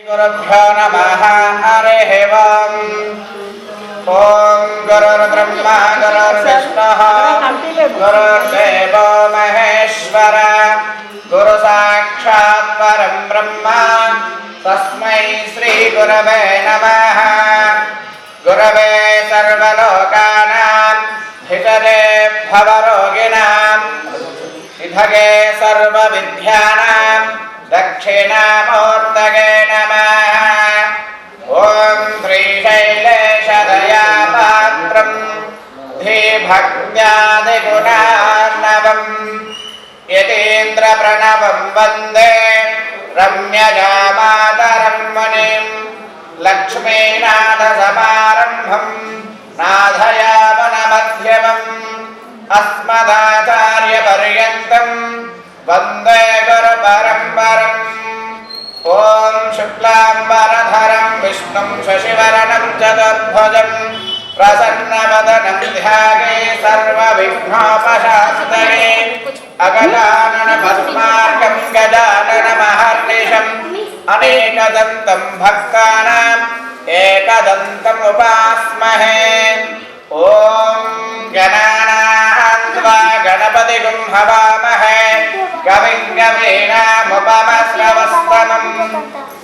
गुरुभ्यो नमः हरिः ओम्। ॐ गुरुर्ब्रह्मा गुरुर्विष्णुः गुरुर्देवो महेश्वर गुरु साक्षात् परं ब्रह्म तस्मै श्री गुरवे नमः। गुरवे सर्वलोकानां हितये भवरोगिणां निधये सर्वविद्यानां दक्षिणामूर्तये नमः। ॐ श्रीशैलेशदयापात्रं धीभक्त्यादिगुणार्णवम् यतीन्द्रप्रणवं वन्दे रम्यजामातरं मुनिं लक्ष्मीनाथसमारम्भं नाथयावनमध्यमम् अस्मदाचार्यपर्यन्तं वन्दे गुरुपरम्परम्। ॐ शुक्लाम्बरधरं विष्णुं शशिवर्णं चतुर्भुजं प्रसन्नवदनं ध्याये सर्वविघ्नोपशान्तये अगजाननपद्मार्कं गजाननमहर्निशम् अनेकदन्तं भक्तानाम् एकदन्तमुपास्महे। ॐ गणानान्त्वा गणपतिगुं हवामहे कविं कवीनामुपमश्रवस्तमम्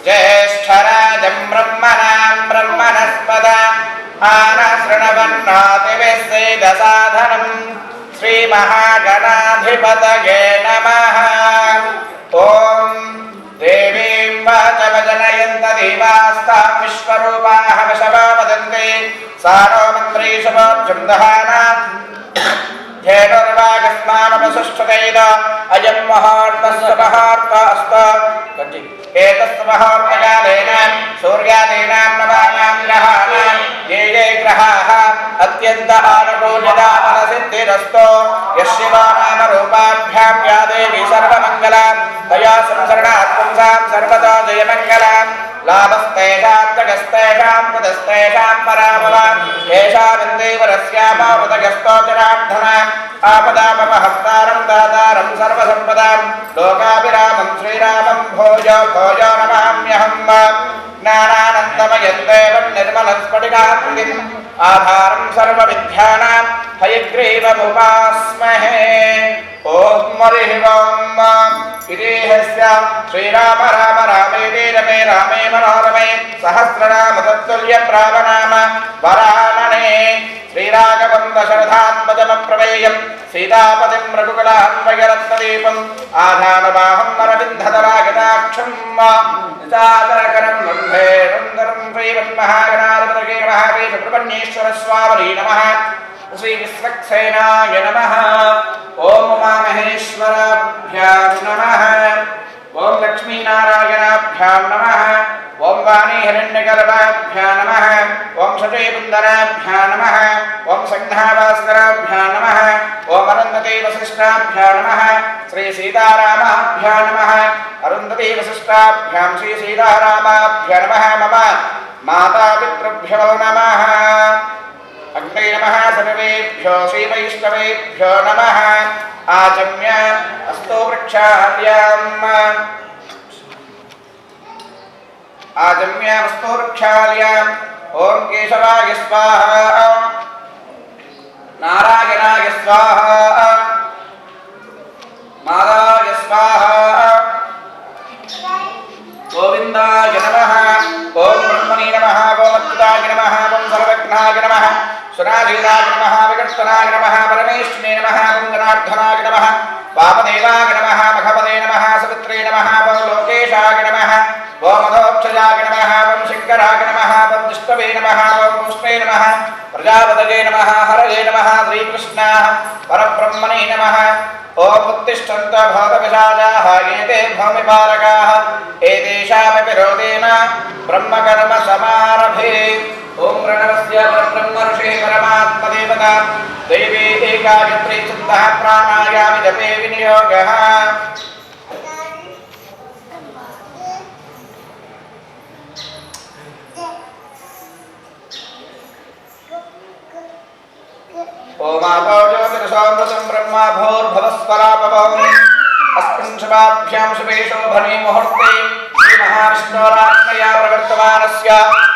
ज्येष्ठराजं ब्रह्मणां ब्रह्मणस्पद आनशृण्वन्नोतिभिस्सीदसाधनं श्रीमहागणाधिपतये नमः। ॐ देवीं वाचमजनयन्त देवास्तां विश्वरूपाः वशवो वदन्ति सा नो मन्त्रीशुभोर्जुं दहाना धेनुर्वागस्मानवसुष्ठुतैद अयं मुहूर्तस्य मुहूर्तस्तु एतस्य मुहूर्तकालेन सूर्यादीनां नवानां ग्रहाणां ये ये ग्रहाः अत्यन्त आनुकूल्यता फलसिद्धिरस्तु यशिवा नामरूपाभ्यां या देवी सर्वमङ्गला तया संसरणात् पुंसां सर्वतो जयमङ्गलां लाभस्तेषां जगस्तेषां पदस्तेषां पराभवा येषामिन्देवरस्यामावृतगस्तोचरार्धनाम् आपदामपहर्तारं दातारं सर्वसम्पदां लोकाभिरामं श्रीरामं भोजो भोजो नमाम्यहम्। ज्ञानानन्दमयं देवं निर्मलस्फटिकाकृतिम् आधारं सर्वविद्यानां हयग्रीवमुपास्महे। ॐ हरिः ओम् इतिहस्य श्रीराम राम रामेति रमे रामे मनोरमे सहस्रनाम तत्तुल्यप्रावनाम वरानने श्रीराघवं दशरथात्मजमप्रमेयं सीतापतिं रघुकुलान्वयरत्नदीपम् आधानवाहं अरविन्दधरागदाक्षं चादरकरं वन्दे सुन्दरं श्रीमन्महागणाधिपतये नमः। श्रीसुब्रह्मण्येश्वरस्वामिने नमः। श्रीविश्वक्सेनाय नमः। ॐ उमामहेश्वराभ्यां नमः। ॐ लक्ष्मीनारायणाभ्यां नमः। ॐ वाणीहिरण्यगर्भाभ्यां नमः। ॐ शचीपुन्दराभ्यां नमः। ॐ संघ्नाभास्कराभ्यां नमः। ॐ अरुन्धती वसिष्ठाभ्यां नमः। श्रीसीतारामाभ्यां नमः। अरुन्धती वसिष्ठाभ्यां श्रीसीतारामाभ्यां नमः। मम मातापितृभ्यो नमः। अग्ने नमः सर्वेभ्यो श्रीवैष्णवेभ्यो नमः। आचम्य अस्तो वृक्षाल्याम् आचम्य अस्तो वृक्षाल्याम् ॐ केशवाय स्वाहा नारायणाय स्वाहा मादाय स्वाहा गोविन्दाय नमः। ॐ ब्रह्मणे नमः। ॐ अच्युताय नमः। ॐ सर्वज्ञाय नमः। सुराधीराय नमः। विकर्तनाय नमः। परमेश्वरे नमः। ॐ जनार्दनाय नमः। वामदेवाय नमः। मखपदे नमः। सवित्रे नमः। ॐ लोकेशाय नमः। ॐ मधोक्षजाय नमः। ॐ शङ्कराय नमः। ॐ विष्णवे नमः। ॐ कृष्णे नमः। प्रजापतये नमः। हरये नमः। श्रीकृष्णाय परब्रह्मणे नमः। ॐ उत्तिष्ठन्त भूतपिशाचाः एते भूमिपालकाः एतेषामपि रोदेन ब्रह्मकर्म समारभे। ॐ प्रणवस्य परब्रह्म ऋषिः परमात्मदेवता दैवी एकाग्रे चित्तः प्राणायामि जपे विनियोगः। ओमापो ज्योतिरसोमृतं ब्रह्मा भूर्भुवस्वरापवम् अस्मिन् शुभाभ्यां शुभे शोभने मुहूर्ते महाविष्णोरात्मया प्रवर्तमानस्य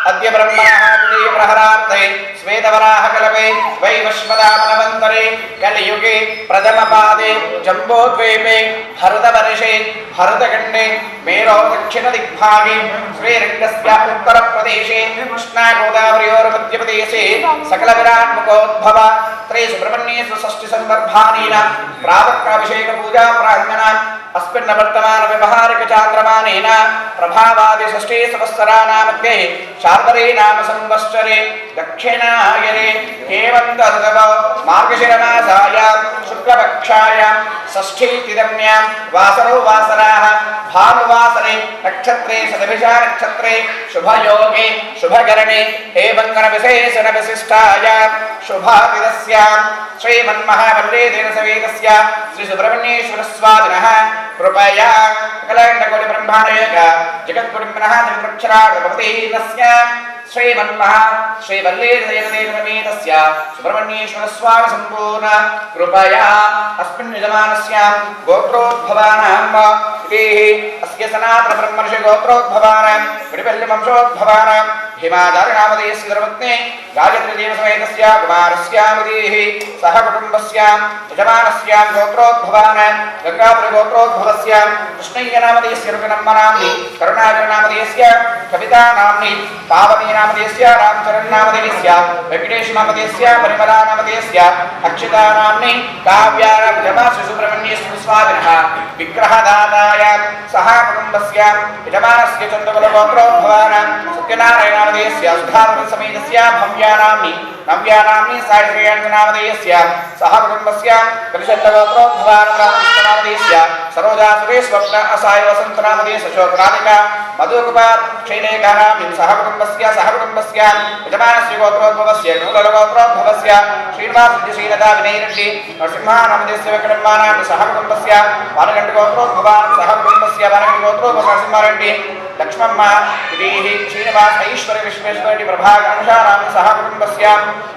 अद्य ब्रह्मणः तृतीय प्रहरार्थे श्वेतवराहकल्पे वैवस्वतामनवन्तरे कलियुगे प्रथमपादे जम्बोद्वीपे भरतवर्षे भरतखण्डे मेरो दक्षिणदिग्भागे श्रीरङ्गस्य उत्तरप्रदेशे कृष्णागोदावरयोर्मध्यप्रदेशे सकलविराट्मुखोद्भव त्रयसुब्रह्मण्येषु षष्टिसन्दर्भानेन प्रावक्राभिषेकपूजा प्राङ्गणान् अस्मिन् वर्तमानव्यवहारिकचान्द्रमानेन प्रभावादि षष्ठे संवत्सराणामध्ये शार्वरी नाम संवत्सरे दक्षिणायने हेमन्तऋतव मार्गशिरमासायां शुक्लपक्षायां षष्ठीतिदम्यां वासरो वासराः भानुवासरे नक्षत्रे शतभिषा नक्षत्रे शुभयोगे शुभकरणे हेमङ्गलविशेषणविशिष्टायां शुभातिथस्यां श्रीमन्महावल्लीदेवसवेतस्य श्रीसुब्रह्मण्येश्वरस्वामिनः कृपया सकलखण्डकोटिब्रह्माण्डयोग जगद्गुरुम्नः जगदक्षरागभवतीनस्य श्रीवल्लीदेवसमेतस्य सुब्रह्मण्येश्वरस्वामी सम्पूर्ण कृपया अस्मिन् यजमानस्यां गोत्रोद्भवानां अस्य सनातनब्रह्मर्षि गोत्रोद्भवानां विडिपल्लिवंशोद्भवानां हिमाचार्यनामधेयस्य धर्मज्ञे गायत्रीदेवसमेतस्य कुमारस्यामधेः सह कुटुम्बस्यां यजमानस्यां गोत्रोद्भवानां गङ्गापुरगोत्रोद्भवस्य कृष्णय्यनामधेयस्य रुकनम्मनाम्नि करुणाकरनामधेयस्य कवितानाम्नि पावनीनामधेयस्य रामचरणनामधेयस्य वेङ्कटेशनामधेयस्य परिमलानामधेयस्य अक्षितानाम्नि काव्यानामजमासुब्रह्मण्येश्वरस्वामिनः विग्रहदाताय सह कुटुम्बस्य यजमानस्य चन्द्रकुलगोत्रोद्भवानां सत्यनारायणामधेयस्य सुधारसमेतस्य भव्यानाम्नि नव्यानाम्नि सायश्रेयांजनामधेयस्य सह कुटुम्बस्य कलिशल्लगोत्रोद्भवानामधेयस्य सरोजासुरेश्वप्न असाय वसन्तनामधेयस्य शोकराधिका मधुकुमार शैलेखानाम्नि सह कुटुम्बस्य यजमानस्य गोत्रोद्भवस्य नूलगोत्रोद्भवस्य श्रीनिवासविजयशीलता विनयरेड्डी नरसिंहानामधेयस्य वेङ्कटम्मानाम्नि सह कुटुम्बस्य वानगण्डगोत्रोद्भवानां सह कुटुम्बस्य वानगण्डगोत्रोद्भव नरसिंहारेड्डी लक्ष्मम्म इति श्रीनिवास ऐश्वर्य विश्वेश्वरेड्डी प्रभाकरंशानाम्नि सह कुटुम्बस्य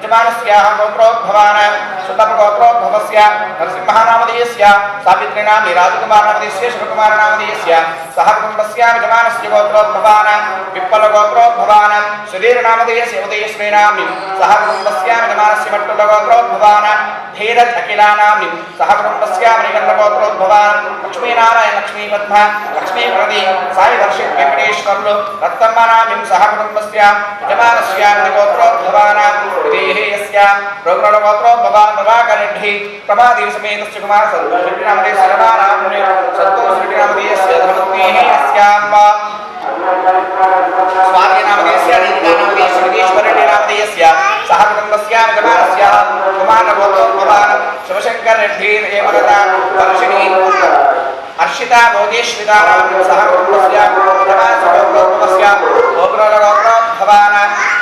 यजमानस्याः गोत्रोद्भवानां सुतपगोत्रोद्भवस्य नरसिंहानामधेयस्य सावित्रीनाम्नि राजकुमारनामधेयस्य शिवकुमारनामधेयस्य सह कुटुम्बस्य यजमानस्य गोत्रोद्भवानां विप्पलगोत्रोद्भवानां सुधीरनामधेयस्य उदयश्रीनाम्नि सह कुटुम्बस्य यजमानस्य मट्टुलगोत्रोद्भवानां धीरज अखिलानाम्नि सह कुटुम्बस्य मणिकण्ठगोत्रोद्भवानां लक्ष्मीनारायण लक्ष्मीपद्म लक्ष्मीप्रदी साईवर्षित वेङ्कटेश्वर्लु रत्तम्मनाम्नि सह कुटुम्बस्य यजमानस्य गोत्रोद्भवानां विदेहेयस्य रोगणगोत्रोद्भवान् प्रभाकरेड्डी प्रभादेवसमेतस्य कुमारसर्वनामधेयस्य रमानाम्नि सन्तोषरेड्डिनामधेयस्य धर्मज्ञेः अस्याम् स्वामीनामधेयस्य रीतिकानामधेयस्य विदेश्वरेड्डिनामधेयस्य सह कुटुम्बस्य यजमानस्य कुमारगोत्रोद्भवान् शिवशङ्कररेड्डी हेमलता वर्षिणी हर्षिता भोगेश्वरानाम्नि सह कुटुम्बस्य यजमानस्य गोत्रोद्भवस्य गोत्रोद्भवान्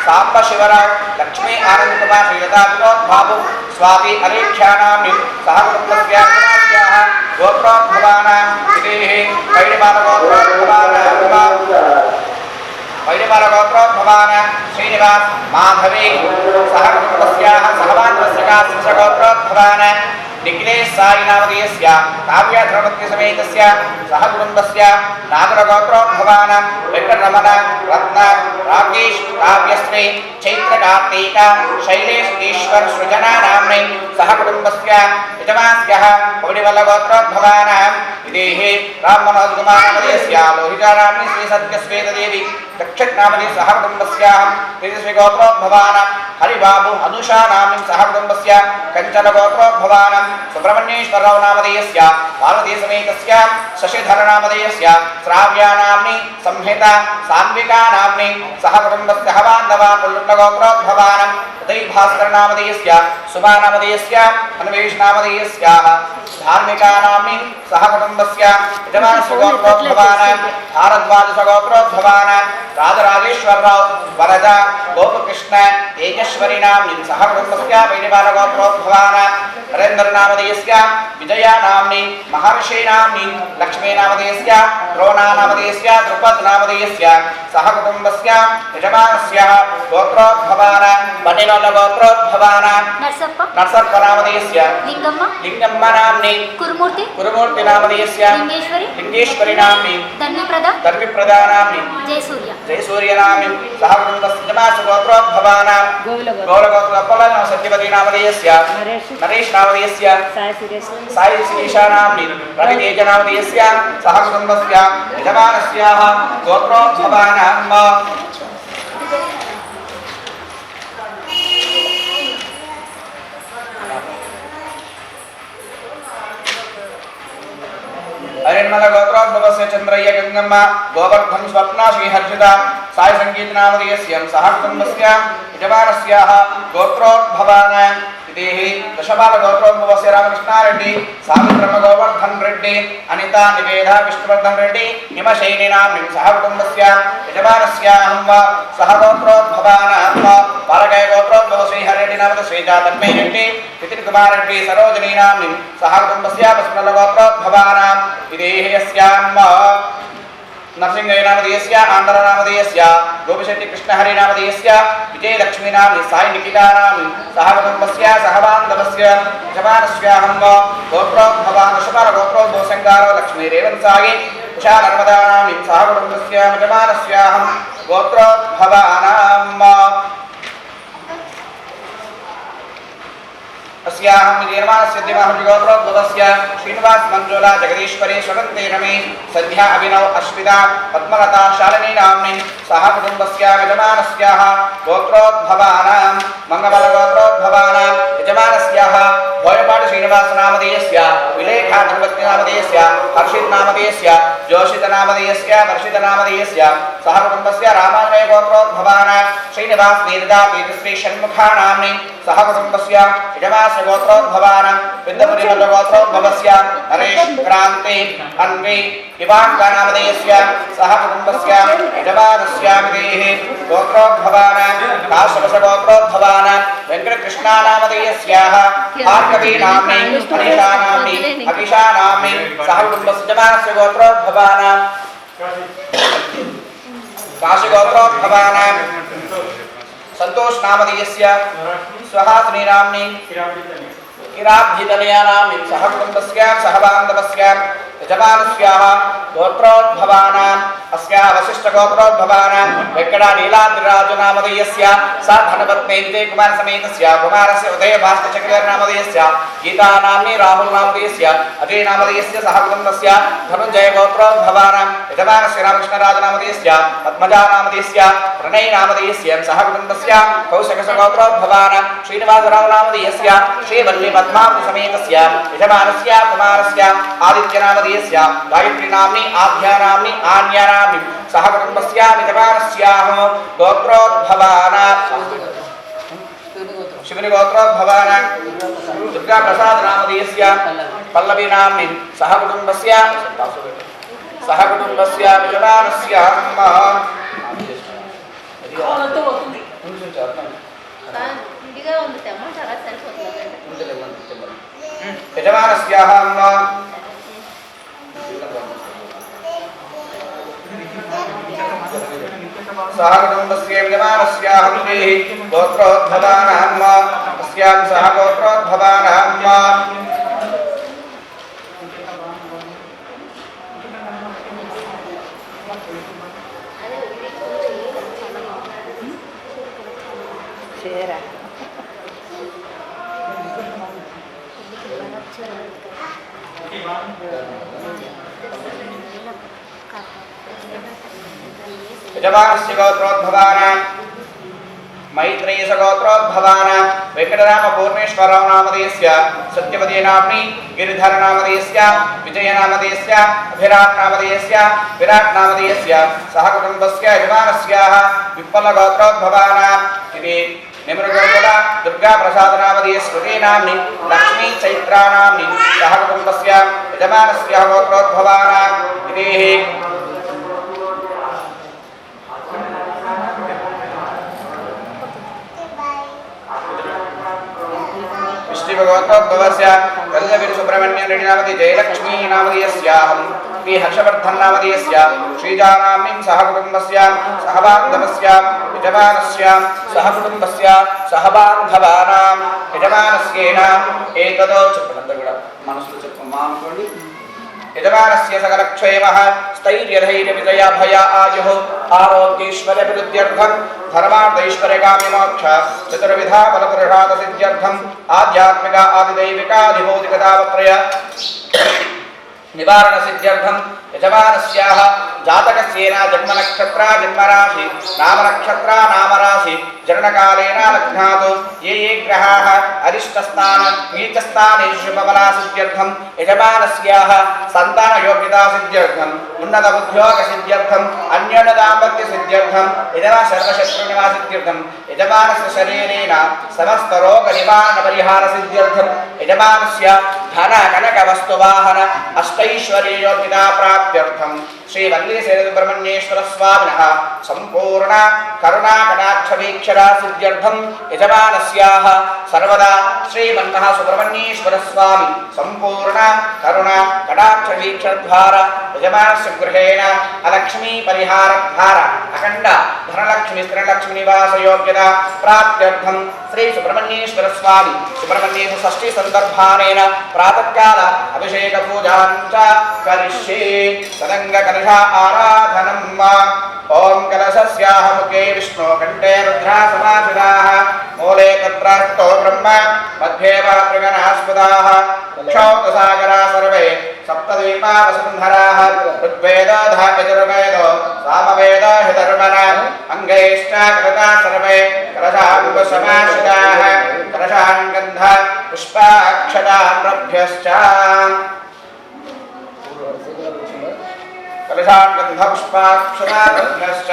साम्बशिवराव लक्ष्मी आनन्दकुमार श्रीलता विनोद्बाबु स्वाति अलेख्यानाम्नि सह कुटुम्बस्य यजमानस्याः गोत्रोद्भवानां विदेः वैरिबालगोत्रोद्भवानां श्रीनिवास माधवे सह कुटुम्बस्याः सहवान्वस्य गोत्रोद्भवानां निखिलेश साईनामधेयस्य काव्यधर्मज्ञसमेतस्य सह कुटुम्बस्य नागरगोत्रोद्भवानां वेङ्कटरमण रत्न राकेश काव्यश्री चैत्रकार्तिक शैलेश ईश्वर सृजनानाम्नि सह कुटुम्बस्य यजमानस्यः पौडिवल्लगोत्रोद्भवानां विदेहे राममनोजकुमारनामधेयस्य लोहितानाम्नि श्रीसत्यश्वेतदेवी दक्षिणामधेय सह कुटुम्बस्याः तेजस्वीगोत्रोद्भवानां हरिबाबु अनुषानाम्नि सह कुटुम्बस्य कञ्चनगोत्रोद्भवानां सुब्रह्मण्येश्वरराव नामधेयस्य पार्वतीसमेतस्य शशिधरनामधेयस्य श्राव्यानाम्नि संहिता सान्विकानाम्नि सह कुटुम्बस्य हवान्धवा पुल्लुण्डगोत्रोद्भवानां उदयभास्करनामधेयस्य सुमानामधेयस्य अन्वेषनामधेयस्याः धार्मिकानाम्नि सह कुटुम्बस्य यजमानस्य गोत्रोद्भवानां भारद्वाजसगोत्रोद्भवानां राजराजेश्वरराव वरद गोपकृष्ण तेजस्वरी नाम्नि सह कुटुम्बस्य वैदिबालगोत्रोद्भवान् नरेन्द्रनामधेयस्य विजया नाम्नि महर्षि नाम्नि लक्ष्मी नामधेयस्य द्रोणा नामधेयस्य द्रुपद नामधेयस्य सह कुटुम्बस्य यजमानस्य गोत्रोद्भवान् बन्निनोल गोत्रोद्भवान् नरसप्प नामधेयस्य लिंगम्म नाम्नि कुरुमूर्ति नामधेयस्य लिंगेश्वरी नाम्नि धर्मिप्रदा नाम्नि जयसूर्य नाम्नि सह कुटुम्बस्य यजमानस्य गोत्रोद्भवान् गौरगोत्रोद्भवान् सत्यवती नामधेयस्य नरेश नामधेयस्य साई श्रीशा नाम्नि रवितेज नामधेयस्य सह कुटुम्बस्य यजमानस्याः गोत्रोद्भवान् अरिन्मल गोत्रोद्भवस्य चंद्रय्य गंगम्म गोवर्धन स्वप्ना श्रीहर्षिता साई संगीत नामधेयस्य सह कुटुम्बस्य यजमानस्याः गोत्रोद्भवान् इति दशबाल गोत्रोद्भवस्य रामकृष्णारेड्डी सावित्रम गोवर्धन रेड्डी अनिता निवेदा विष्णुवर्धन रेड्डी हिमशैनी नाम्नि सह कुटुम्बस्य यजमानस्याः सह गोत्रोद्भवान् बालकय गोत्रोद्भव श्रीहरेड्डी नामक श्रीजातन्मय रेड्डी नितिन कुमार रेड्डी सरोजिनी नाम्नि सह कुटुम्बस्य वसुमल गोत्रोद्भवान् इति यस्याम् नरसिंहय नामधेयस्य आंध्र नामधेयस्य गोपिशेट्टी कृष्णहरि नामधेयस्य विजयलक्ष्मी नाम्नि साई निकिता नाम्नि सह कुटुम्बस्य सह बान्धवस्य यजमानस्याहं गोत्रोद्भवान् शुभार गोत्रोद्भव संगारो लक्ष्मी रेवंसायि उषा नर्मदा नाम्नि सह कुटुम्बस्य यजमानस्याहं गोत्रोद्भवानाम् अस्याहं निर्माणस्य दिवाहरिगोत्रोद्भवस्य श्रीनिवास मंजोला जगदीश्वरी स्वगन्ते रमेश संध्या अभिनव अश्विता पद्मलता शालिनी नाम्नि सह कुटुम्बस्य यजमानस्याः गोत्रोद्भवानां मंगबल गोत्रोद्भवानां यजमानस्याः भोयपाडि श्रीनिवास नामधेयस्य विलेखा धनवती नामधेयस्य हर्षित नामधेयस्य जोषित नामधेयस्य वर्षित नामधेयस्य सह कुटुम्बस्य रामांगय गोत्रोद्भवानां श्रीनिवास नीरजा तेजश्री षण्मुखा नाम्नि सह कुटुम्बस्य यजमानस्य गोत्रोद्भवानां विद्यापुरीमल्ल गोत्रोद्भवस्य नरेश क्रांति अन्वी इवांका नामधेयस्य सह कुटुम्बस्य यजमानस्य गोत्रोद्भवानां काश्यपश गोत्रोद्भवानां वेंकटकृष्णा नामधेयस्याः भार्गवी नाम्नि अनिशा नाम्नि अभिषा नाम्नि सह कुटुम्बस्य यजमानस्य गोत्रोद्भवानां काशी गोत्रोद्भवानां संतोष नामधेयस्य स्वहासिनी नाम्नि किराब्धितनया नाम्नि सह कुटुम्बस्य सह बान्धवस्य यजमानस्याः गोत्रोद्भवानां अस्याः वसिष्ठ गोत्रोद्भवानां वेंकटा नीलाद्रिराज नामधेयस्य स धनपत्नी विजय कुमार समेतस्य कुमारस्य उदय भास्कर चक्रधर नामधेयस्य गीता नाम्नि राहुल नामधेयस्य अजय नामधेयस्य सह कुटुम्बस्य धनुंजय गोत्रोद्भवानां यजमानस्य रामकृष्णराज नामधेयस्य पद्मजा नामधेयस्य प्रणय नामधेयस्य सह कुटुम्बस्य कौशकस गोत्रोद्भवानां श्रीनिवासराव नामधेयस्य श्रीवल्ली पद्मावती समेतस्य यजमानस्य कुमारस्य आदित्य नामधेयस्य गायत्री नाम्नि आद्या नाम्नि आन्या नाम्नि सह कुटुम्बस्य यजमानस्याः गोत्रोद्भवानां शिवनि गोत्रोद्भवानां दुर्गा प्रसाद नामधेयस्य पल्लवी नाम्नि सह कुटुम्बस्य यजमानस्याः यजमानस्याः सह कुटुम्बस्य यजमानस्याः गोत्रोद्भवानां अस्यां सह गोत्रोद्भवानां यजमानस्य गोत्रोद्भवानां मैत्रेयस गोत्रोद्भवानां वेंकटराम पूर्णेश्वरराव नामधेयस्य सत्यवती नाम्नि गिरिधर नामधेयस्य विजय नामधेयस्य अभिराट नामधेयस्य विराट नामधेयस्य सह कुटुम्बस्य यजमानस्याः विप्पल गोत्रोद्भवानां इति निमृगोला दुर्गा प्रसाद नामधेय स्मृति नाम्नि लक्ष्मी चैत्रा नाम्नि सह कुटुम्बस्य यजमानस्याः गोत्रोद्भवानां इति गोत्रोद्भवस्य कल्लवीर सुब्रह्मण्य रेड्डी नामधि जयलक्ष्मी नामधेयस्याहं श्री हर्षवर्धन नामधेयस्य श्रीजानाम्नीं सह कुटुम्बस्य सह बान्धवस्य यजमानस्य सह कुटुम्बस्य सह बान्धवानां यजमानस्येन एतदो చెప్పండి కూడా మనసులో చెప్పు మానుకోండి यजमानस्य सकलक्षेमः स्थैर्यधैर्यविजयाभय आयुः आरोग्यैश्वर्यभिवृद्ध्यर्थं धर्मार्थैश्वर्यकामिमोक्ष चतुर्विधा फलपुरुषार्थसिद्ध्यर्थम् आध्यात्मिक आदिदैविकाधिभौतिकतावत्रय निवारणसिद्ध्यर्थं यजमानस्याः जातकस्येन जन्मनक्षत्र जन्मराशि नामनक्षत्र नामराशि जननकालेन लग्नात् ये ये ग्रहाः अरिष्टस्थान नीचस्थानेषु शुभफलासिद्ध्यर्थं यजमानस्याः सन्तानयोग्यतासिद्ध्यर्थम् उन्नतबुद्ध्योगसिद्ध्यर्थम् अन्योन्यदाम्पत्यसिद्ध्यर्थं यजना सर्वशत्रुनिवासिद्ध्यर्थं यजमानस्य शरीरेण समस्तरोगनिवारणपरिहारसिद्ध्यर्थं यजमानस्य धन कनक वस्तुवाहन अष्टैश्वर्ययोग्यता प्राप्त्यर्थं श्री वल्लीसेतुब्रह्मण्येश्वर स्वामिनः संपूर्ण करुणा कटाक्षवीक्षरा सिद्ध्यर्थं यजमानस्याः सर्वदा श्रीमन्नः सुब्रह्मण्येश्वर स्वामी संपूर्ण करुणा कटाक्षवीक्षद्वारा यजमानस्य गृहेण अलक्ष्मी परिहारद्वारा अखंड धनलक्ष्मी स्त्रीलक्ष्मी निवास योग्यता प्राप्त्यर्थं श्री सुब्रह्मण्येश्वर स्वामी सुब्रह्मण्येश्वर षष्ठी संदर्भानेन प्रातःकाल अभिषेक पूजां च करिष्ये तदंग कलश आराधनं ओम कलशस्याः मुखे विष्णु कंठे रुद्रा समासिताः मूले तत्रास्तो ब्रह्म मध्ये वातृगणास्पदाः क्षौतसागरा सर्वे सप्तद्वीपा वसुन्धराः ऋग्वेदो यजुर्वेदो सामवेद हितर्मण अंगैश्च कृता सर्वे कलशाङ्कुशमाश्रिताः कलशान् गन्ध पुष्पाक्षतान् कलशान् गन्ध पुष्पाक्षताभ्यश्च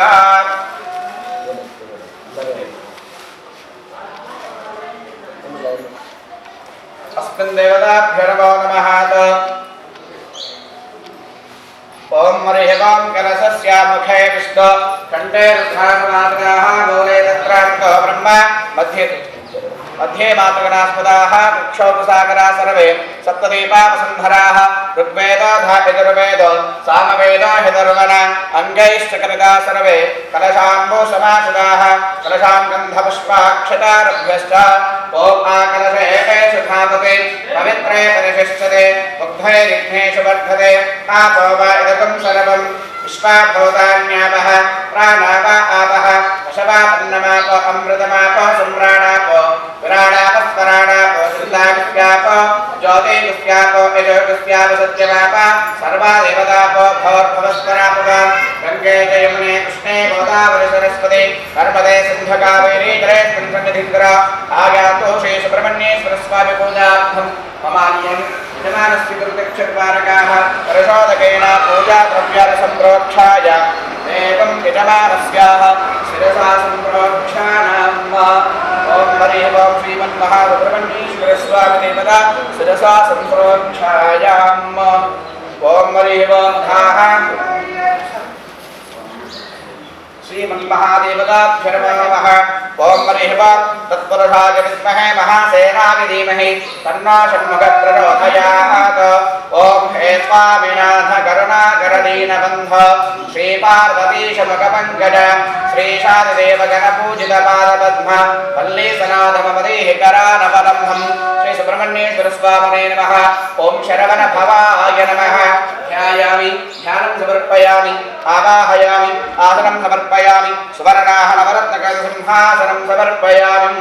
अस्मिन् देवताभ्यो नमो नमः। ओम हरिः कलशस्य मुखे विष्णु कंठे रुद्रासमासिताः मूले तत्रास्तो ब्रह्म मध्ये मातृगणास्पदाः क्षौतसागरा सर्वे सप्तद्वीपा वसुन्धराः ऋग्वेदो यजुर्वेदो सामवेदो हितर्मण अंगैश्च कृता सर्वे कलशाम्बुसमासिताः कलशान् गन्धपुष्पाक्षतारभ्यश्च ओम आकलशे सुखापते पवित्रे परिशिष्यते मुग्धैर्विघ्नेषु वर्धते आपो वा इदकं सर्वं विश्वाभूतान्यापः प्राणाप आपः वशवापन्नमाप अमृतमाप सम्राणाप विराडापस्वराणाप श्रुतागस्याप ज्योतिगस्याप यजोगस्याप सत्यमाप सर्वा देवताप भवद्भवस्वराप गंगे च यमुने कृष्णे गोदावरि सरस्वती नर्मदे सिन्धु कावेरी जलेऽस्मिन् सन्निधिं आयातो श्री सुब्रह्मण्येश्वर स्वामी पूजार्थं ममान्यं यजमानस्य कृतक्षद्वारकाः परशोदकेन पूजा द्रव्यादिसम्प्रोक्षाय एवं यजमानस्याः शिरसा सम्प्रोक्षाणाम् ओम हरिः ओम श्रीमन्महासुब्रह्मण्येश्वर स्वामी देवता शिरसा सम्प्रोक्षायाम् ओम हरिः ओम धाः श्रीमन्महादेवताभ्यो नमः। ओम हरिः ओम तत्पुरुषाय विद्महे महासेनाय धीमहि तन्नो षण्मुखः प्रचोदयात्। ओम हे स्वामिनाथ करुणाकर दीनबन्धो श्रीपार्वतीशमुखपङ्कज श्रीशादिदेवगणपूजितपादपद्म वल्लीसनाथमवदेहि करानवलम्भं श्रीसुब्रह्मण्येश्वर स्वामिने नमः। ओम शरवणभवाय नमः। ध्यायामि ध्यानं समर्पयामि आवाहयामि आसनं समर्पयामि सुवर्णाः नवरत्नकसिंहासनं समर्पयामि।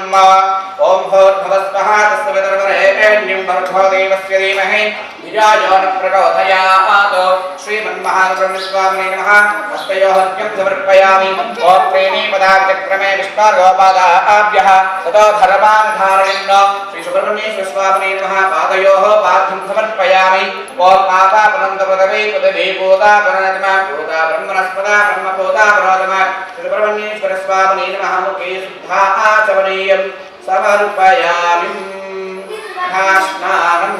ओम भूर्भुवस्वः तस्य पितर्वरेण्यं भर्गो देवस्य धीमहि धियो न प्रचोदयात्। श्रीमन्महासुब्रह्मण्यस्वामिने नमः। हस्तयोः अर्घ्यं समर्पयामि। ओम त्रीणि पदाचक्रमे विष्णोर्गोपादाभ्यः ततो धर्मान् धारयन् श्रीसुब्रह्मण्येश्वर स्वामिने नमः। पादयोः पाद्यं समर्पयामि। ओम आपापनन्दपदवे पदवे भूता पुनरतिमा भूता ब्रह्मणस्पदा ब्रह्मभूता पुनरतिमा श्रीसुब्रह्मण्येश्वर स्वामिने नमः। मुखे शुद्धा आचमनीयं समर्पयामि। स्नानं